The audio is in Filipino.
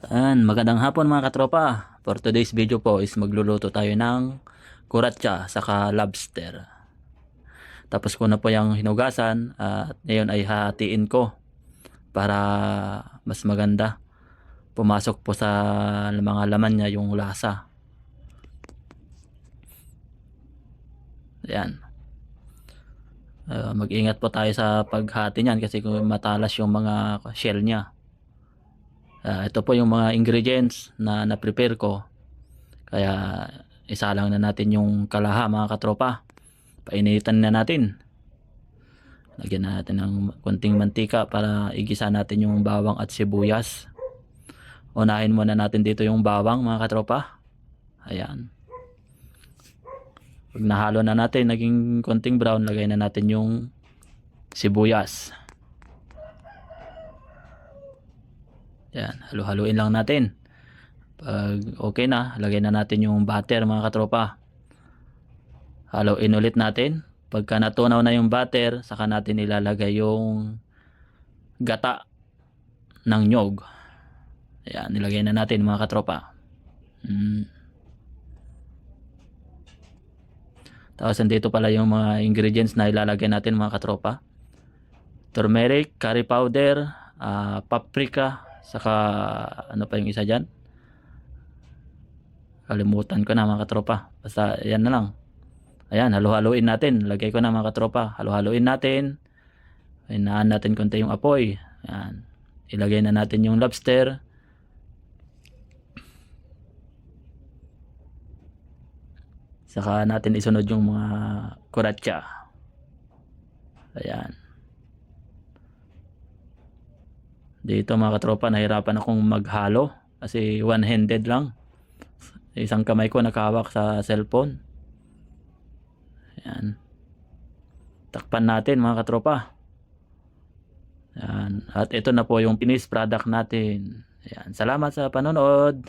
Magandang hapon mga katropa. For today's video po is magluluto tayo ng kuratsa saka lobster. Tapos ko na po yung hinugasan at ngayon ay hatiin ko para mas maganda. Pumasok po sa mga laman niya yung lasa. Ayan. Mag-ingat po tayo sa paghati niyan kasi kung matalas yung mga shell niya. Ito po yung mga ingredients na na-prepare ko. Kaya isa lang na natin yung kalaha mga katropa. Painitan na natin. Lagyan natin ng konting mantika para igisa natin yung bawang at sibuyas. Unahin muna natin dito yung bawang mga katropa. Ayan. Pag nahalo na natin, naging konting brown, lagay na natin yung sibuyas. Ayan, halo-haluin lang natin. Pag okay na, lagay na natin yung butter mga katropa. Haluin ulit natin. Pagka natunaw na yung butter, saka natin ilalagay yung gata ng nyog. Ayan, nilagay na natin mga katropa. Tapos dito pala yung mga ingredients na ilalagay natin mga katropa. Turmeric, curry powder, paprika, saka ano pa yung isa dyan? Kalimutan ko na mga katropa. Basta yan na lang. Ayan, halo-haluin natin. Lagay ko na mga katropa. Halo-haluin natin. Hinaan natin konti yung apoy. Ayan. Ilagay na natin yung lobster. Saka natin isunod yung mga kuratsa. Ayan. Dito mga katropa, nahirapan akong maghalo kasi one-handed lang. Isang kamay ko nakahawak sa cellphone. Ayan. Takpan natin mga katropa. Ayan. At ito na po yung finished product natin. Ayan. Salamat sa panonood.